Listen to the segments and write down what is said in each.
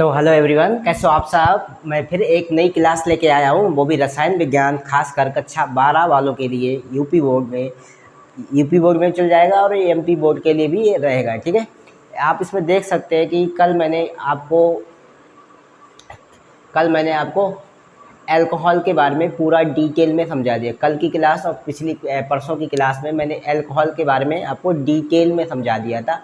तो hello everyone, कैसे हो आप सब। मैं फिर एक नई क्लास लेके आया हूँ, वो भी रसायन विज्ञान, खासकर कक्षा 12 वालों के लिए। यूपी बोर्ड में चल जाएगा और एमपी बोर्ड के लिए भी ये रहेगा। ठीक है, आप इसमें देख सकते हैं कि कल मैंने आपको अल्कोहल के बारे में पूरा डिटेल में समझा दिया। कल की क्लास और पिछली परसों की क्लास में मैंने अल्कोहल के बारे में आपको डिटेल में समझा दिया था।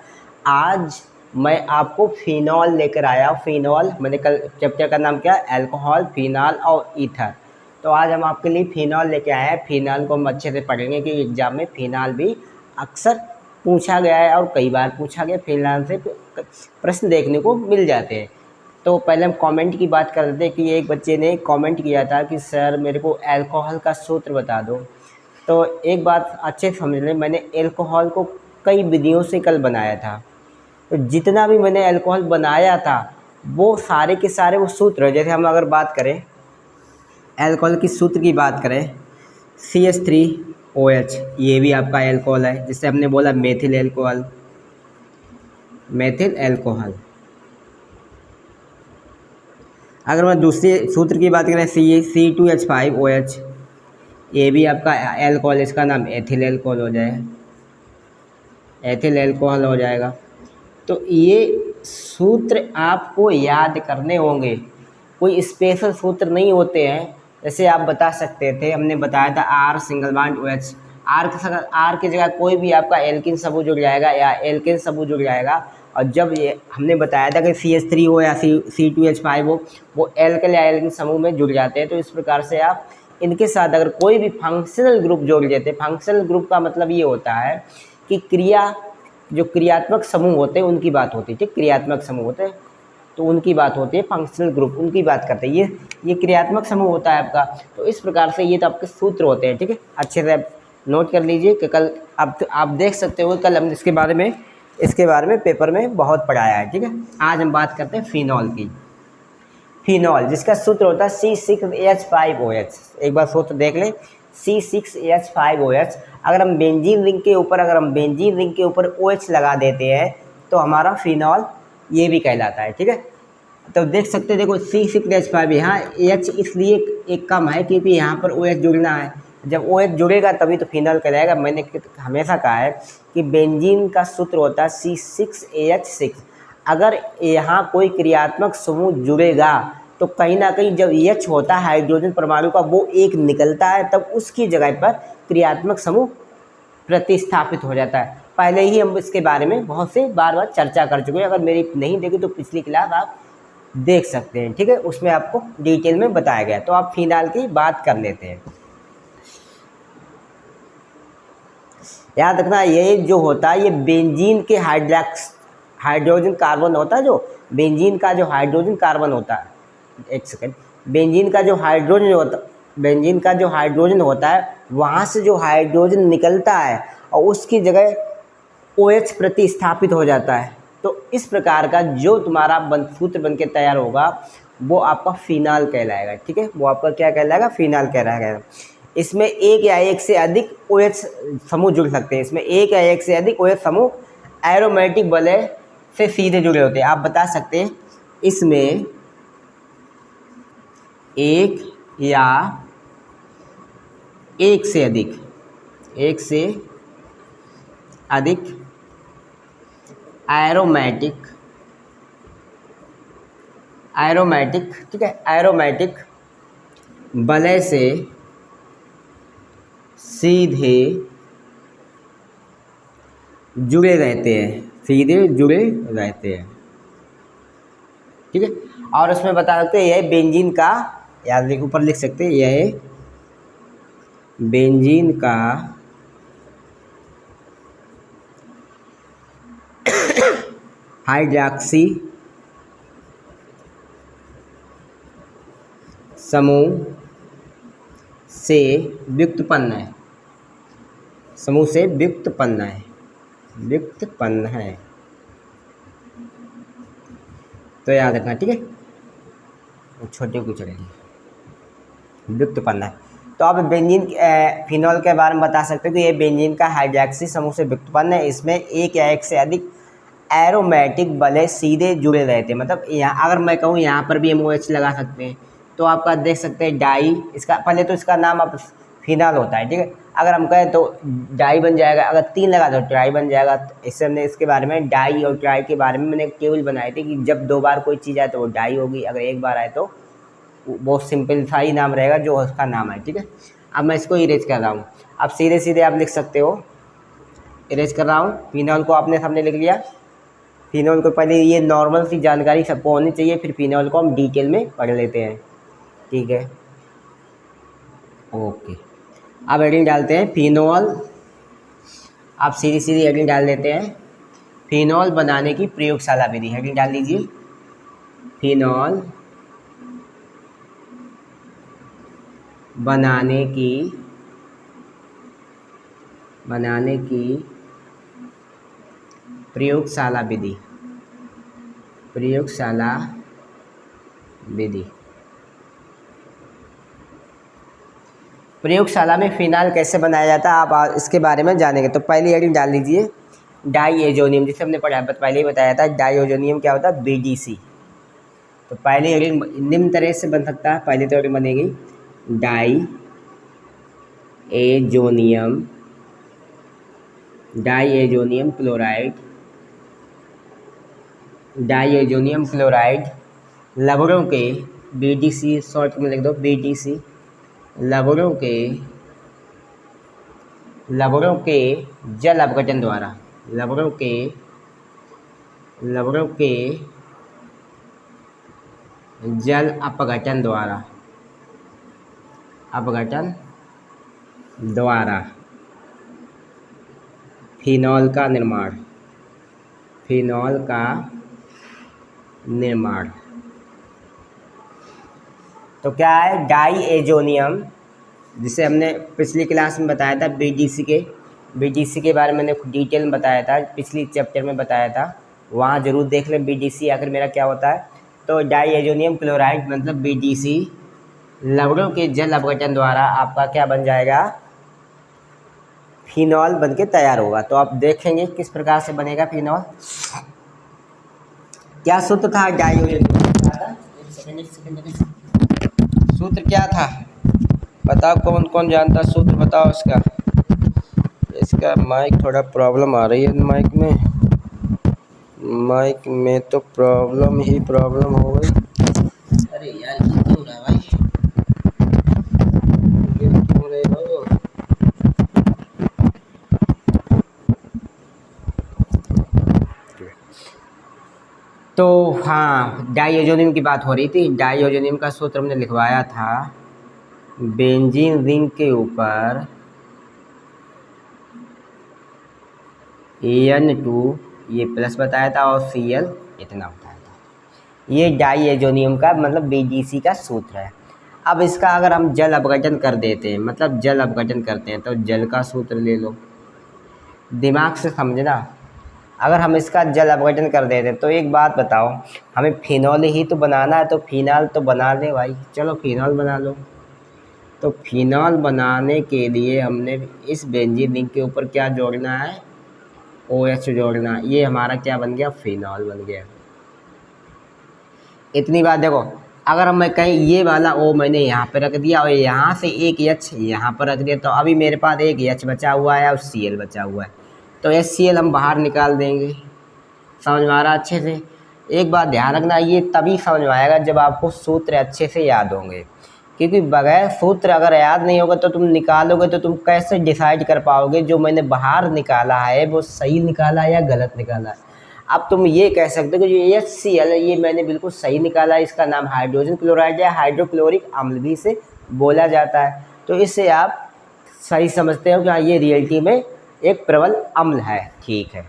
आज मैं आपको फिनॉल लेकर आया हूँ। फिनॉल मैंने कल चैप्टर का नाम क्या है, अल्कोहल, फिनॉल और ईथर। तो आज हम आपके लिए फिनॉल लेके आए हैं। फिनॉल को हम अच्छे से पढ़ेंगे कि एग्जाम में फिनॉल भी अक्सर पूछा गया है और कई बार पूछा गया। फिनॉल से प्रश्न देखने को मिल जाते हैं। तो पहले हम कमेंट की बात कर लेते हैं कि एक बच्चे ने कमेंट किया था कि सर मेरे को अल्कोहल का सूत्र बता दो। तो एक बात अच्छे से समझ लें, मैंने अल्कोहल को कई विधियों से कल बनाया था। तो जितना भी मैंने अल्कोहल बनाया था वो सारे के सारे वो सूत्र, जैसे हम अगर बात करें अल्कोहल की सूत्र की बात करें, CH3OH, ये भी आपका अल्कोहल है। जिससे हमने बोला मेथिल अल्कोहल। अगर मैं दूसरे सूत्र की बात करें, C2H5OH, ये भी आपका अल्कोहल, इसका नाम एथिल अल्कोहल हो जाएगा। तो ये सूत्र आपको याद करने होंगे, कोई स्पेशल सूत्र नहीं होते हैं। जैसे आप बता सकते थे, हमने बताया था R single bond OH, R की जगह कोई भी आपका एल्किन समूह जुड़ जाएगा या एल्केन समूह जुड़ जाएगा। और जब ये हमने बताया था कि CH3 हो या C2H5 हो, वो एल्किल या एल्किन समूह में जुड़ जाते हैं। तो इस प्रकार से आप इनके साथ अगर कोई भी फंक्शनल ग्रुप जोड़ लेते हैं, फंक्शनल ग्रुप का मतलब ये होता है कि जो क्रियात्मक समूह होते हैं उनकी बात होती है। ठीक, क्रियात्मक समूह होते हैं तो उनकी बात होती है, फंक्शनल ग्रुप उनकी बात करते हैं। ये क्रियात्मक समूह होता है आपका। तो इस प्रकार से ये तो आपके सूत्र होते हैं। ठीक है, अच्छे से आप नोट कर लीजिए कि कल आप देख सकते हो, कल हमने इसके बारे में पेपर में बहुत पढ़ाया है। ठीक है, आज हम बात करते हैं फिनॉल की। फिनॉल जिसका सूत्र होता है C6H5OH। एक बार सूत्र देख लें, C6H5OH। अगर हम बेंजीन रिंग के ऊपर OH लगा देते हैं तो हमारा फिनॉल ये भी कहलाता है। ठीक है, तो देख सकते हैं, देखो C6H5, यहाँ H इसलिए एक कम है क्योंकि यहाँ पर OH जुड़ना है। जब OH जुड़ेगा तभी तो फिनॉल कहलाएगा। मैंने हमेशा कहा है कि बेंजीन का सूत्र होता है C6AH6। अगर यहाँ कोई क्रियात्मक समूह जुड़ेगा तो कहीं ना कहीं जब H होता है हाइड्रोजन परमाणु का, वो एक निकलता है, तब उसकी जगह पर क्रियात्मक समूह प्रतिस्थापित हो जाता है। पहले ही हम इसके बारे में बहुत से बार चर्चा कर चुके हैं। अगर मेरी नहीं देखी तो पिछली क्लास आप देख सकते हैं। ठीक है, उसमें आपको डिटेल में बताया गया। तो आप फिनॉल की बात कर लेते हैं। याद रखना, ये जो होता है ये बेंजीन के हाइड्रोजन कार्बन होता है। जो बेंजीन का जो हाइड्रोजन कार्बन होता है, एक सेकेंड, बेंजीन का जो हाइड्रोजन होता है वहाँ से जो हाइड्रोजन निकलता है और उसकी जगह OH प्रतिस्थापित हो जाता है। तो इस प्रकार का जो तुम्हारा सूत्र बन के तैयार होगा वो आपका फिनॉल कहलाएगा। ठीक है, वो आपका क्या कहलाएगा, फिनॉल कहलाएगा। इसमें एक या एक से अधिक OH समूह जुड़ सकते हैं। इसमें एक या एक से अधिक OH समूह एरोमेटिक वलय से सीधे जुड़े होते हैं। आप बता सकते हैं इसमें एक या एक से अधिक एरोमेटिक, ठीक है, एरोमेटिक वलय से सीधे जुड़े रहते हैं। ठीक है, और उसमें बता सकते हैं यह बेंजीन का, याद ऊपर लिख सकते हैं, यह बेंजीन का हाइड्रॉक्सी समूह से व्युत्पन्न है। तो याद रखना। ठीक है, छोटे को चलेगी, व्युत्पन्न है। तो आप बेंजीन फिनॉल के बारे में बता सकते हो कि ये बेंजीन का हाइड्रॉक्सी समूह से व्युत्पन्न है। इसमें एक या एक से अधिक एरोमेटिक बले सीधे जुड़े रहते हैं। मतलब यहाँ अगर मैं कहूँ यहाँ पर भी MOH लगा सकते हैं, तो आपका देख सकते हैं डाई, इसका पहले तो इसका नाम आप फिनाल होता है, ठीक है। अगर हम कहें तो डाई बन जाएगा, अगर 3 लगा दो ट्राई बन जाएगा। इससे हमने इसके बारे में डाई और ट्राई के बारे में मैंने केवल बनाए थे कि जब 2 बार कोई चीज़ आए तो वो डाई होगी, अगर 1 बार आए तो बहुत सिंपल सा ही नाम रहेगा जो उसका नाम है, ठीक है। अब मैं इसको इरेज कर रहा हूँ। अब सीधे सीधे आप लिख सकते हो, इरेज कर रहा हूँ। फिनॉल को आपने सामने लिख लिया। फिनॉल को पहले ये नॉर्मल सी जानकारी सबको होनी चाहिए, फिर फिनॉल को हम डिटेल में पढ़ लेते हैं, ठीक है। ओके, अब हेडिंग डालते हैं फिनॉल। आप सीधी सीधी हेडिंग डाल देते हैं, फिनॉल बनाने की प्रयोगशाला विधि। हेडिंग डाल लीजिए, फिनॉल बनाने की प्रयोगशाला विधि। प्रयोगशाला में फिनाल कैसे बनाया जाता है आप इसके बारे में जानेंगे। तो पहली हेडिंग डाल लीजिए डाईएजोनियम, जिसे हमने पढ़ा पहले ही बताया था। डाईएजोनियम क्या होता है? BDC। तो पहली हेडिंग निम्न तरह से बन सकता है। पहली तो हेडिंग बनेगी डाईएजोनियम क्लोराइड लवणों के, BDC शॉर्ट में लिख दो, BDC लवणों के जल अपघटन द्वारा, लवणों के जल अपघटन द्वारा फिनॉल का निर्माण। तो क्या है डाईएजोनियम, जिसे हमने पिछली क्लास में बताया था। BDC के बारे में मैंने डिटेल में बताया था, पिछली चैप्टर में बताया था, वहाँ जरूर देख लें BDC आखिर मेरा क्या होता है। तो डाईएजोनियम क्लोराइड मतलब BDC लवणों के जल अपघटन द्वारा आपका क्या बन जाएगा? फिनॉल बन के तैयार होगा। तो आप देखेंगे किस प्रकार से बनेगा फिनॉल। क्या सूत्र था डाईएजोनियम? सूत्र क्या था बताओ, कौन कौन जानता सूत्र बताओ इसका माइक थोड़ा प्रॉब्लम आ रही है, माइक में तो प्रॉब्लम हो गई। अरे यार ये क्यों रहा भाई, ये क्यों रहे हो? तो हाँ, डाईएजोनियम की बात हो रही थी। डाईएजोनियम का सूत्र हमने लिखवाया था, बेंजीन रिंग के ऊपर An2 ये प्लस बताया था और Cl इतना बताया था। ये डाईएजोनियम का मतलब BDC का सूत्र है। अब इसका अगर हम जल अपघटन कर देते हैं, मतलब जल अपघटन करते हैं, तो जल का सूत्र ले लो, दिमाग से समझना। अगर हम इसका जल अपघटन कर देते हैं तो एक बात बताओ, हमें फिनॉल ही तो बनाना है, तो फिनाल तो बना ले भाई, चलो फिनॉल बना लो। तो फिनॉल बनाने के लिए हमने इस बेंजीन रिंग के ऊपर क्या जोड़ना है? OH जोड़ना। ये हमारा क्या बन गया? फिनॉल बन गया। इतनी बात देखो, अगर मैं कहीं ये वाला O मैंने यहाँ पे रख दिया और यहाँ से एक H यहाँ पर रख दिया, तो अभी मेरे पास एक H बचा हुआ है और Cl बचा हुआ है। तो HCl हम बाहर निकाल देंगे। समझ में आ रहा अच्छे से? एक बात ध्यान रखना, ये तभी समझ में आएगा जब आपको सूत्र अच्छे से याद होंगे, क्योंकि बगैर सूत्र अगर याद नहीं होगा तो तुम निकालोगे तो तुम कैसे डिसाइड कर पाओगे जो मैंने बाहर निकाला है वो सही निकाला है या गलत निकाला है। अब तुम ये कह सकते हो कि जो HCl है ये मैंने बिल्कुल सही निकाला है, इसका नाम हाइड्रोजन क्लोराइड या हाइड्रोक्लोरिक अम्ल भी इसे बोला जाता है। तो इससे आप सही समझते हो कि हाँ ये रियलिटी में एक प्रबल अम्ल है, ठीक है।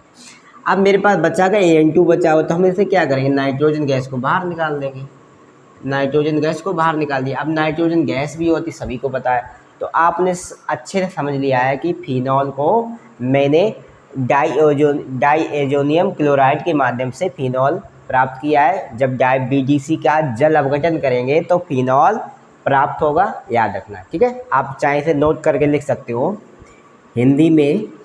अब मेरे पास बचा गया An2 बचा हुआ, तो हम इसे क्या करेंगे? नाइट्रोजन गैस को बाहर निकाल देंगे। नाइट्रोजन गैस को बाहर निकाल दिया। अब नाइट्रोजन गैस भी होती सभी को पता है, तो आपने अच्छे से समझ लिया है कि फिनॉल को मैंने डाईएजोनियम क्लोराइड के माध्यम से फिनॉल प्राप्त किया है। जब BDC का जल अपघटन करेंगे तो फिनॉल प्राप्त होगा, याद रखना, ठीक है। आप चाहे से नोट करके लिख सकते हो हिंदी में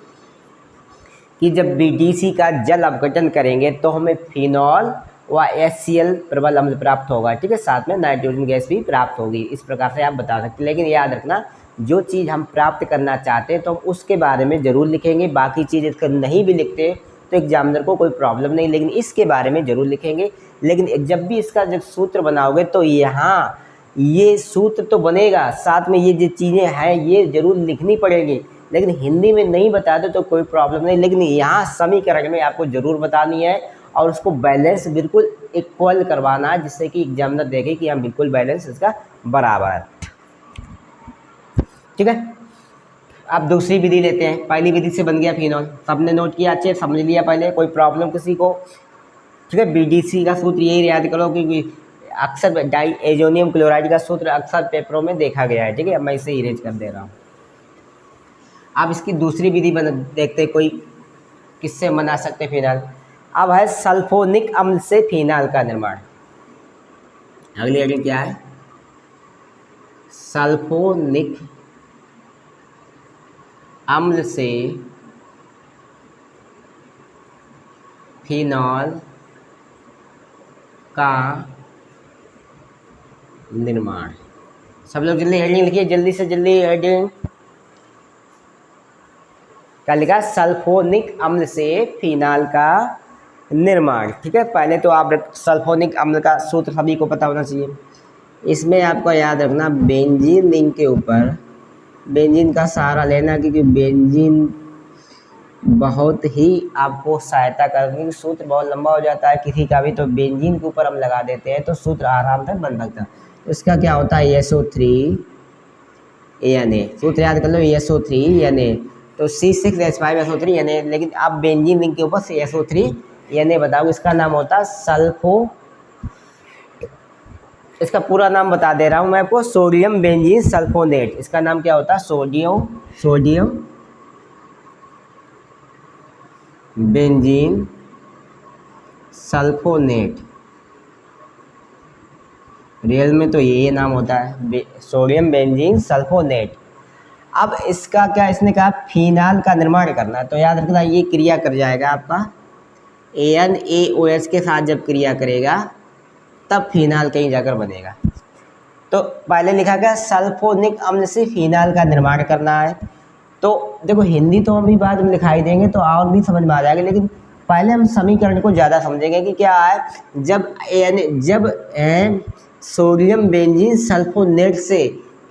कि जब BDC का जल अपघटन करेंगे तो हमें फिनॉल व HCl प्रबल अम्ल प्राप्त होगा, ठीक है, साथ में नाइट्रोजन गैस भी प्राप्त होगी। इस प्रकार से आप बता सकते हैं, लेकिन याद रखना जो चीज़ हम प्राप्त करना चाहते हैं तो हम उसके बारे में ज़रूर लिखेंगे। बाकी चीज़ इसका नहीं भी लिखते तो एग्जामिनर को कोई प्रॉब्लम नहीं, लेकिन इसके बारे में ज़रूर लिखेंगे। लेकिन जब भी इसका जब सूत्र बनाओगे तो यहाँ ये सूत्र तो बनेगा, साथ में ये जो चीज़ें हैं ये ज़रूर लिखनी पड़ेगी। लेकिन हिंदी में नहीं बता दो तो कोई प्रॉब्लम नहीं, लेकिन यहाँ समीकरण में आपको ज़रूर बतानी है और उसको बैलेंस बिल्कुल इक्वल करवाना है, जिससे कि एग्जामिनर देखे कि हम बिल्कुल बैलेंस इसका बराबर है, ठीक है। अब दूसरी विधि लेते हैं। पहली विधि से बन गया फिनॉल, सबने नोट किया, अच्छे समझ लिया पहले, कोई प्रॉब्लम किसी को, ठीक है। BDC का सूत्र यही याद करो कि अक्सर डाई एजोनियम क्लोराइड का सूत्र अक्सर पेपरों में देखा गया है, ठीक है। मैं इसे इरेज कर दे रहा हूँ। अब इसकी दूसरी विधि देखते कोई किससे बना सकते फिनाल। अब है सल्फोनिक अम्ल से फिनाल का निर्माण। अगली क्या है, सल्फोनिक अम्ल से फिनॉल का निर्माण। सब लोग जल्दी हेडिंग लिखिए, जल्दी से जल्दी हेडिंग। क्या लिखा, सल्फोनिक अम्ल से फिनाल का निर्माण, ठीक है। पहले तो आप सल्फोनिक अम्ल का सूत्र सभी को पता होना चाहिए। इसमें आपको याद रखना बेंजीन रिंग के ऊपर बेंजीन का सहारा लेना, क्योंकि बेंजीन बहुत ही आपको सहायता करेंगे। सूत्र बहुत लंबा हो जाता है किसी का भी, तो बेंजीन के ऊपर हम लगा देते हैं तो सूत्र आराम से बन सकता है। तो इसका क्या होता है, SO3 Na, सूत्र याद कर लो, SO3 Na, तो C6H5SO3 Na। लेकिन आप बेंजीन रिंग के ऊपर से SO3 Na बताओ, इसका नाम होता है सल्फो, इसका पूरा नाम बता दे रहा हूँ मैं आपको, सोडियम बेंजीन सल्फोनेट। इसका नाम क्या होता है, सोडियम बेंजीन सल्फोनेट। रियल में तो ये नाम होता है, सोडियम बेंजीन सल्फोनेट। अब इसका क्या, इसने कहा फिनाल का निर्माण करना है, तो याद रखना ये क्रिया कर जाएगा आपका AnAOH के साथ जब क्रिया करेगा तब फिनाल कहीं जाकर बनेगा। तो पहले लिखा गया सल्फोनिक अम्ल से फिनाल का निर्माण करना है। तो देखो हिंदी तो हम भी बाद में लिखाई देंगे तो और भी समझ में आ जाएगा, लेकिन पहले हम समीकरण को ज़्यादा समझेंगे कि क्या है। जब सोडियम बेंजीन सल्फोनेट से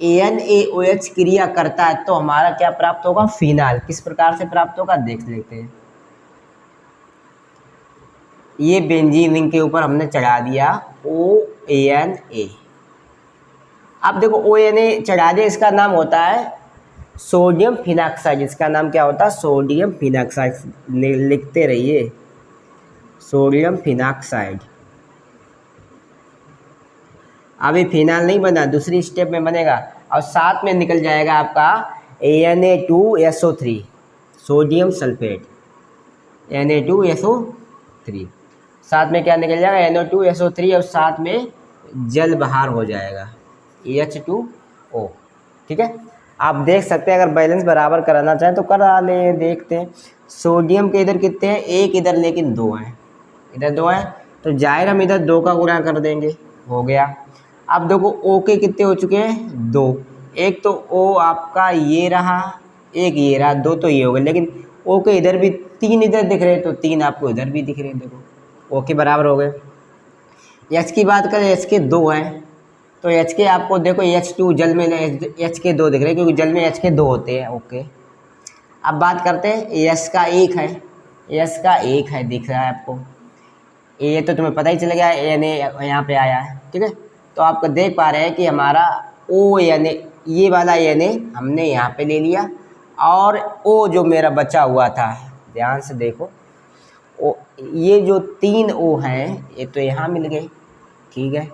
AnAOH क्रिया करता है तो हमारा क्या प्राप्त होगा, फिनाल। किस प्रकार से प्राप्त होगा देख लेते हैं। ये बेंजीन रिंग के ऊपर हमने चढ़ा दिया ONA। अब देखो ONA चढ़ा दे, इसका नाम होता है सोडियम फिनाक्साइड। इसका नाम क्या होता है, सोडियम फिनाक्साइड। लिखते रहिए, सोडियम फिनाक्साइड। अभी फिनाल नहीं बना, दूसरी स्टेप में बनेगा और साथ में निकल जाएगा आपका Na2SO3, सोडियम सल्फेट, Na2SO3। साथ में क्या निकल जाएगा, NO2SO3 और साथ में जल बाहर हो जाएगा H2O, ठीक है। आप देख सकते हैं, अगर बैलेंस बराबर कराना चाहें तो करा लें। देखते हैं सोडियम के इधर कितने हैं, एक इधर, लेकिन 2 हैं, इधर 2 हैं, तो जाहिर हम इधर 2 का गुणा कर देंगे, हो गया। अब देखो O के कितने हो चुके हैं, 2। एक तो O आपका ये रहा, एक ये रहा, 2 तो ये हो गए, लेकिन O के इधर भी 3 इधर दिख रहे हैं तो 3 आपको इधर भी दिख रहे हैं, देखो O के बराबर हो गए। H की बात करें, H के 2 हैं, तो H के आपको देखो H2 जल में H के 2 दिख रहे हैं, क्योंकि जल में H के 2 होते हैं, ओके। अब बात करते हैं S का 1 है, S का 1 है दिख रहा है आपको, ये तो तुम्हें पता ही चल गया, Na यहाँ पे आया है, ठीक है। तो आपको देख पा रहे हैं कि हमारा ONA, ये वाला Na हमने यहाँ पे ले लिया, और O जो मेरा बचा हुआ था, ध्यान से देखो, ये जो 3 O हैं ये तो यहाँ मिल गए, ठीक है।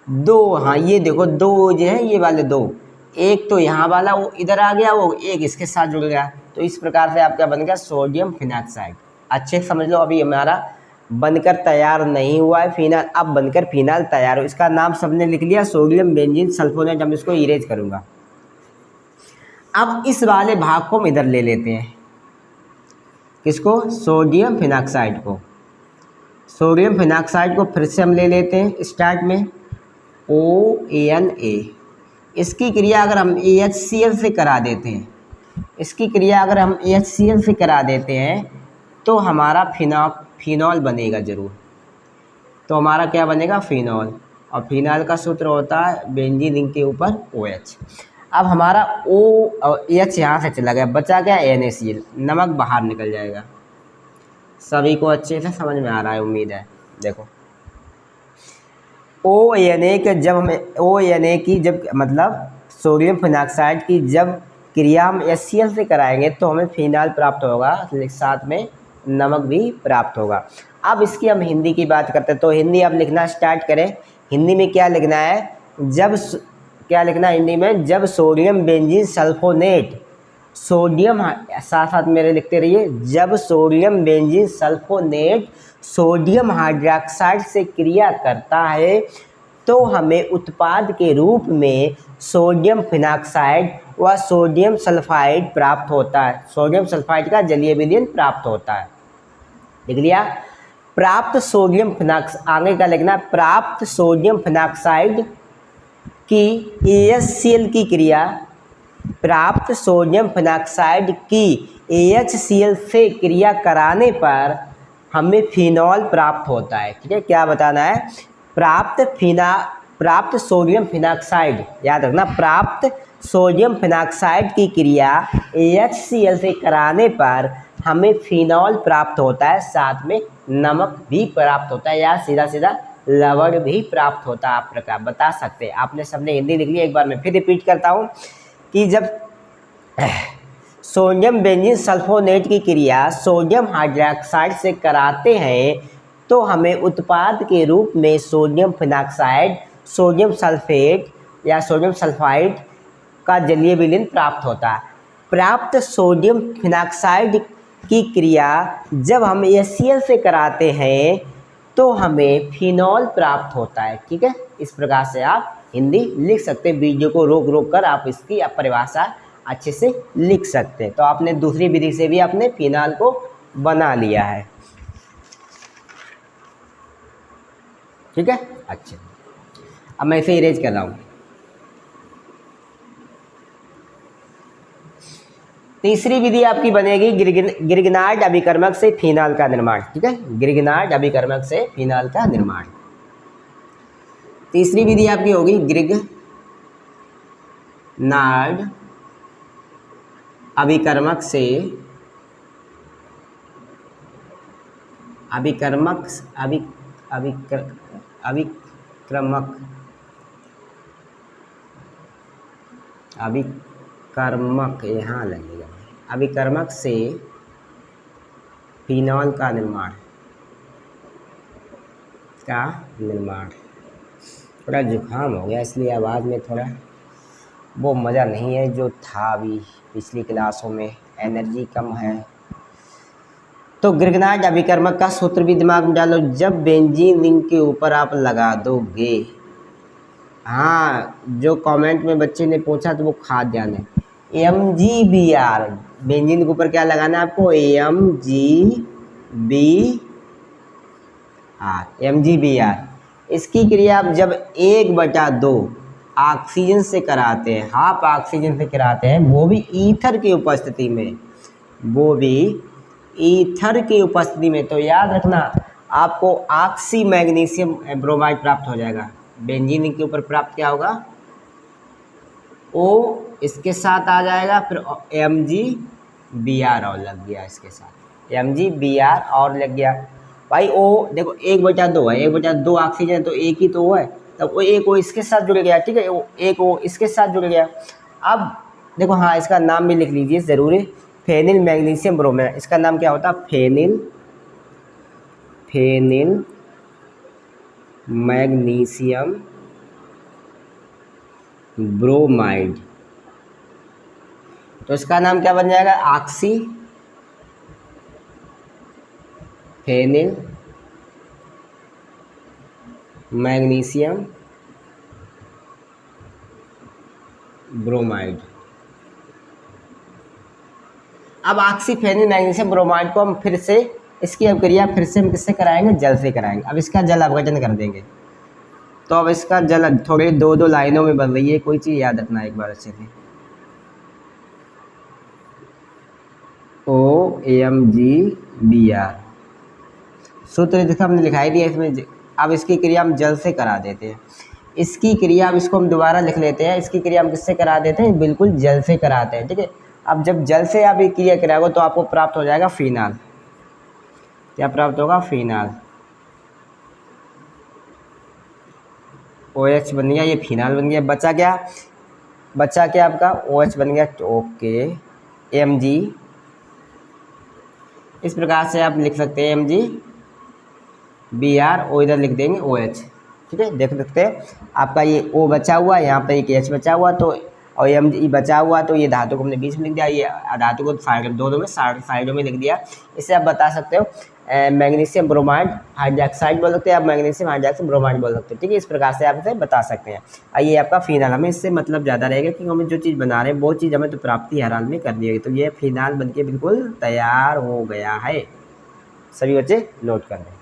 2, हाँ ये देखो 2 जो है, ये वाले 2, एक तो यहाँ वाला वो इधर आ गया, वो एक इसके साथ जुड़ गया, तो इस प्रकार से आपका बन गया सोडियम फिनाक्साइड। अच्छे से समझ लो, अभी हमारा बनकर तैयार नहीं हुआ है फिनाल, अब बनकर फिनाल तैयार हो। इसका नाम सबने लिख लिया, सोडियम बेंजीन सल्फोनेट। हम इसको इरेज करूँगा। अब इस वाले भाग को हम इधर ले लेते हैं, किसको? सोडियम फिनाक्साइड को। सोडियम फिनाक्साइड को फिर से हम ले लेते हैं स्टार्ट में, ONA। इसकी क्रिया अगर हम AHCl से करा देते हैं, इसकी क्रिया अगर हम AHCl से करा देते हैं तो हमारा फिनॉल बनेगा ज़रूर। तो हमारा क्या बनेगा? फिनॉल। और फिनॉल का सूत्र होता है बेंजीन रिंग के ऊपर OH। अब हमारा O और H यहाँ से चला गया, बचा क्या? NaCl, नमक बाहर निकल जाएगा। सभी को अच्छे से समझ में आ रहा है उम्मीद है। देखो ONA के जब हमें ONA की जब मतलब सोडियम फिनाक्साइड की जब क्रिया हम HCl से कराएंगे तो हमें फिनाल प्राप्त होगा, साथ में नमक भी प्राप्त होगा। अब इसकी हम हिंदी की बात करते हैं, तो हिंदी अब लिखना स्टार्ट करें। हिंदी में क्या लिखना है? क्या लिखना है हिंदी में? जब सोडियम बेंजीन सल्फोनेट, सोडियम साथ साथ मेरे लिखते रहिए, जब sodium benzene sulphonate sodium hydroxide से क्रिया करता है तो हमें उत्पाद के रूप में सोडियम फिनाक्साइड व सोडियम सल्फाइड प्राप्त होता है। सोडियम सल्फाइड का जलीय विलयन प्राप्त होता है। लिख लिया? प्राप्त सोडियम फिनाक्साइड, आगे का लिखना, प्राप्त सोडियम फिनाक्साइड की AHCl की क्रिया, प्राप्त सोडियम फिनाक्साइड की AHCl से क्रिया कराने पर हमें फिनॉल प्राप्त होता है। ठीक है, क्या बताना है? प्राप्त सोडियम फिनाक्साइड, याद रखना, प्राप्त सोडियम फिनाक्साइड की क्रिया AHCl से कराने पर हमें फिनॉल प्राप्त होता है, साथ में नमक भी प्राप्त होता है, या सीधा सीधा लवण भी प्राप्त होता है। आप प्रकार बता सकते हैं। आपने सबने हिंदी लिख लिया, एक बार मैं फिर रिपीट करता हूँ कि जब सोडियम बेंजीन सल्फोनेट की क्रिया सोडियम हाइड्रोक्साइड से कराते हैं तो हमें उत्पाद के रूप में सोडियम फिनाक्साइड, सोडियम सल्फेट या सोडियम सल्फाइड का जलीय विलयन प्राप्त होता है। प्राप्त सोडियम फिनाक्साइड की क्रिया जब हम HCl से कराते हैं तो हमें फिनॉल प्राप्त होता है। ठीक है, इस प्रकार से आप हिंदी लिख सकते हैं। वीडियो को रोक रोक कर आप इसकी परिभाषा अच्छे से लिख सकते हैं। तो आपने दूसरी विधि से भी अपने फिनॉल को बना लिया है। ठीक है, अच्छा, अब मैं इसे इरेज कर रहा हूँ। तीसरी विधि आपकी बनेगी ग्रिग्नार्ड अभिकर्मक से फिनॉल का निर्माण। ठीक है, ग्रिग्नार्ड अभिकर्मक से फिनॉल का निर्माण। तीसरी विधि आपकी होगी ग्रिग्नार्ड अभिकर्मक से अभिकर्मक यहाँ लगेगा, अभिकर्मक से फिनॉल का निर्माण थोड़ा जुकाम हो गया इसलिए आवाज़ में थोड़ा वो मज़ा नहीं है जो था अभी पिछली क्लासों में, एनर्जी कम है। तो ग्रिग्नार्ड अभिकर्मक का सूत्र भी दिमाग में डालो। जब बेंजीन रिंग के ऊपर आप लगा दोगे, हाँ जो कमेंट में बच्चे ने पूछा तो वो खाद ध्यान है, MgBr, बेंजीन के ऊपर क्या लगाना है आपको? MgBr। इसकी क्रिया आप जब 1/2 ऑक्सीजन से कराते हैं, हाफ ऑक्सीजन से कराते हैं, वो भी ईथर की उपस्थिति में, तो याद रखना आपको ऑक्सी मैग्नीशियम ब्रोमाइड प्राप्त हो जाएगा। बेंजीन के ऊपर प्राप्त क्या होगा? O इसके साथ आ जाएगा, फिर MgBr और लग गया, इसके साथ MgBr और लग गया भाई। O देखो 1/2 है, 1/2 ऑक्सीजन तो एक ही तो वो है, तब वो एक O इसके साथ जुड़ गया। ठीक है, एक O इसके साथ जुड़ गया। अब देखो, हाँ इसका नाम भी लिख लीजिए ज़रूरी, फेनिल मैग्नीशियम ब्रोमाइड। इसका नाम क्या होता है? Phenyl magnesium bromide. तो इसका नाम क्या बन जाएगा? Oxy phenyl magnesium bromide. अब ऑक्सीफेनिल मैग्नीशियम ब्रोमाइड को हम फिर से इसकी अभिक्रिया फिर से हम किससे कराएंगे, जल से कराएंगे। अब इसका जल अपघटन कर देंगे। तो अब इसका जल थोड़ी दो दो लाइनों में बन रही है, कोई चीज़ याद रखना एक बार अच्छे से। OMgBr सूत्र देखा हमने लिखाई दिया इसमें। अब इसकी क्रिया हम जल से करा देते हैं। इसकी क्रिया, अब इसको हम दोबारा लिख लेते हैं। इसकी क्रिया हम किससे करा देते हैं, बिल्कुल जल से कराते हैं, ठीक है। अब जब जल से आप ये क्रिया कराओगे तो आपको प्राप्त हो जाएगा फिनाल। क्या प्राप्त होगा, फिनाल। OH बन गया, ये फिनाल बन गया। बचा क्या, बचा क्या आपका OH बन गया, ओके Mg। इस प्रकार से आप लिख सकते हैं MgBr, ओ इधर लिख देंगे OH, ठीक है। देख सकते हैं आपका ये O बचा हुआ, यहाँ पे एक H बचा हुआ, तो और Mg बचा हुआ, तो ये धातु को हमने बीच में लिख दिया, ये धातु को साइड दोनों में साइडों में लिख दिया। इससे आप बता सकते हो मैग्नीशियम ब्रोमाइड हाइड्रोक्साइड बोल सकते हैं, आप मैग्नीशियम हाइड्रोक्साइड ब्रोमाइड बोल सकते हैं, ठीक है। इस प्रकार से आप इसे बता सकते हैं। ये आपका फिनाल, हमें इससे मतलब ज़्यादा रहेगा कि हमें जो चीज़ बना रहे हैं वो चीज़ हमें तो प्राप्ति हर हाल में करनी होगी। तो ये फिनाल बनके बिल्कुल तैयार हो गया है। सभी बच्चे नोट कर लें।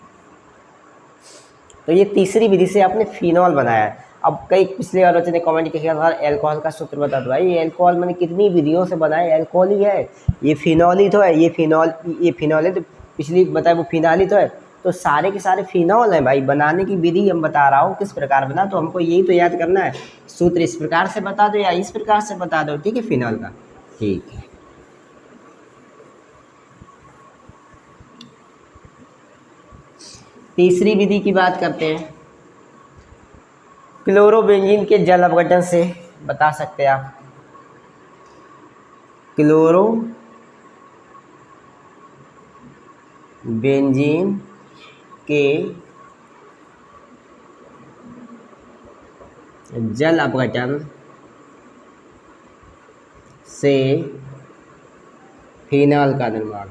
तो ये तीसरी विधि से आपने फिनॉल बनाया है। अब कई पिछले बार बच्चे ने कमेंट किया था एल्कोहल का सूत्र बता दो। भाई एल्कोहल मैंने कितनी विधियों से बनाया, एल्कोहल ही है, ये फिनॉल ही तो है, ये फिनॉल है, तो पिछली बताए वो फिनाल ही तो है। तो सारे के सारे फिनॉल हैं भाई। बनाने की विधि हम बता रहा हूँ किस प्रकार बना, तो हमको यही तो याद करना है। सूत्र इस प्रकार से बता दो या इस प्रकार से बता दो, ठीक है, फिनॉल का, ठीक है। तीसरी विधि की बात करते हैं। क्लोरोबेंजीन के जल अपघटन से बता सकते हैं आप। क्लोरोबेंजीन के जल अपघटन से फिनाल का निर्माण,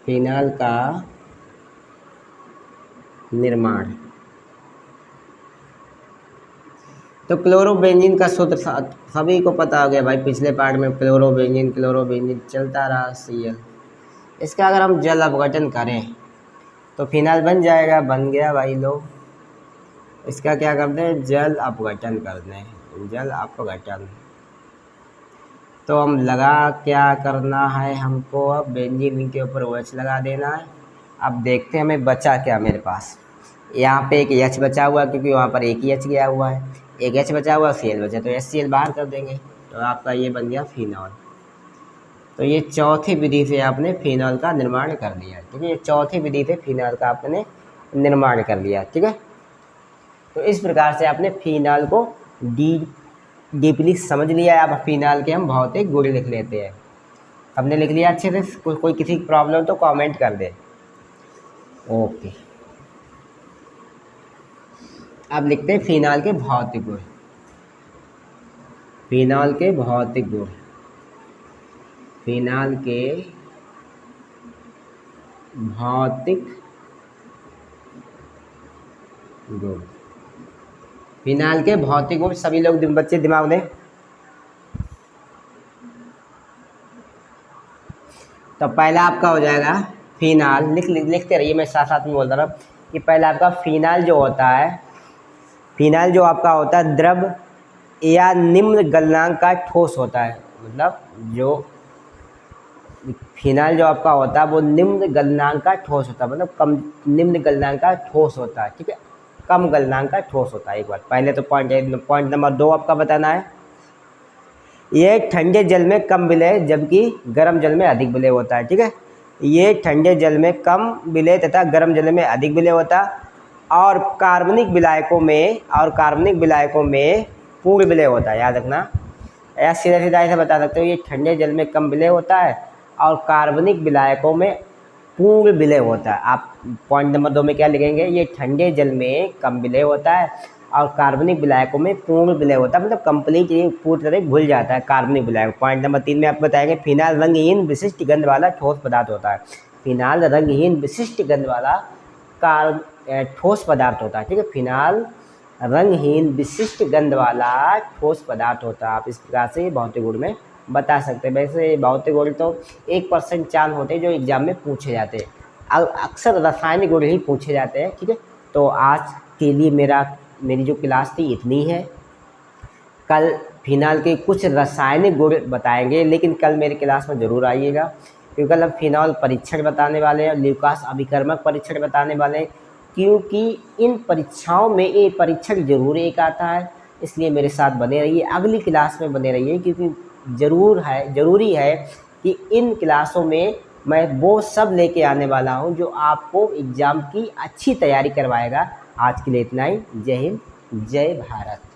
फिनाल का निर्माण। तो क्लोरोबेंजीन का सूत्र सभी को पता हो गया भाई, पिछले पार्ट में क्लोरोबेंजीन चलता रहा Cl। इसका अगर हम जल अपघटन करें तो फिनाल बन जाएगा, बन गया भाई। लो इसका क्या करते हैं, जल अपघटन कर दें, जल अपघटन। तो हम लगा क्या करना है हमको, अब बेंजीन के ऊपर OH लगा देना है। अब देखते हैं हमें बचा क्या मेरे पास। यहाँ पे एक H बचा हुआ है क्योंकि वहाँ पर एक ही H गया हुआ है, एक H बचा हुआ, Cl बचा, तो HCl बाहर कर देंगे, तो आपका ये बन गया फिनॉल। तो ये चौथी विधि से आपने फिनॉल का निर्माण कर लिया, ठीक है। ये चौथी विधि से फिनॉल का आपने निर्माण कर लिया, ठीक है। तो इस प्रकार से आपने फिनॉल को डीपली समझ लिया है। अब फिनॉल के हम भौतिक गुण लिख लेते हैं। हमने लिख लिया अच्छे से। कोई किसी की प्रॉब्लम तो कमेंट कर दे, ओके। अब लिखते हैं फिनॉल के भौतिक गुण। फिनॉल के भौतिक गुण, फिनॉल के भौतिक गुण, फिनॉल के भौतिक गुण सभी लोग बच्चे दिमाग दें। तो पहला आपका हो जाएगा फिनॉल, लिखते रहिए, मैं साथ साथ में बोल रहा हूँ कि पहला आपका फिनॉल जो होता है, फिनॉल जो आपका होता है द्रव या निम्न गलनांक का ठोस होता है। मतलब जो फिनॉल जो आपका होता है वो निम्न गलनांक का ठोस होता है, मतलब कम निम्न गलनांक का ठोस होता है, ठीक है, कम गलनांक का ठोस होता है। एक बार पहले तो पॉइंट नंबर 2 आपका बताना है। ये ठंडे जल में कम विलय जबकि गर्म जल में अधिक विलय होता है, ठीक है। ये ठंडे जल में कम विलय तथा गर्म जल में अधिक विलय होता है, और कार्बनिक विलायकों में पूर्ण विलय होता है। याद रखना, या सीधा सीधा ऐसे बता सकते हो, ये ठंडे जल में कम विलय होता है और कार्बनिक विलायकों में पूर्ण विलय होता है। आप पॉइंट नंबर 2 में क्या लिखेंगे, ये ठंडे जल में कम विलय होता है और कार्बनिक विलायकों में पूर्ण विलय होता है, मतलब कंप्लीट ये पूरी तरह घुल जाता है कार्बनिक विलायक। पॉइंट नंबर 3 में आप बताएंगे फिनाल रंगहीन विशिष्ट गंध वाला ठोस पदार्थ होता है। फिनाल रंगहीन विशिष्ट गंध वाला ठोस पदार्थ होता है, ठीक है। फिनाल रंगहीन विशिष्ट गंध वाला ठोस पदार्थ होता है। आप इस प्रकार से भौतिक गुण में बता सकते हैं। वैसे भौतिक गुण तो 1% चांद होते हैं जो एग्ज़ाम में पूछे जाते हैं, अक्सर रासायनिक गुण ही पूछे जाते हैं। ठीक है, तो आज के लिए मेरी जो क्लास थी इतनी है। कल फिनाल के कुछ रासायनिक गुण बताएंगे, लेकिन कल मेरी क्लास में ज़रूर आइएगा, क्योंकि कल हम फिनॉल परीक्षण बताने वाले हैं, ल्यूकास अभिकर्मक परीक्षण बताने वाले हैं, क्योंकि इन परीक्षाओं में ये परीक्षण ज़रूर एक आता है। इसलिए मेरे साथ बने रहिए, अगली क्लास में बने रहिए, क्योंकि ज़रूरी है कि इन क्लासों में मैं वो सब लेके आने वाला हूँ जो आपको एग्ज़ाम की अच्छी तैयारी करवाएगा। आज के लिए इतना ही। जय हिंद, जय भारत।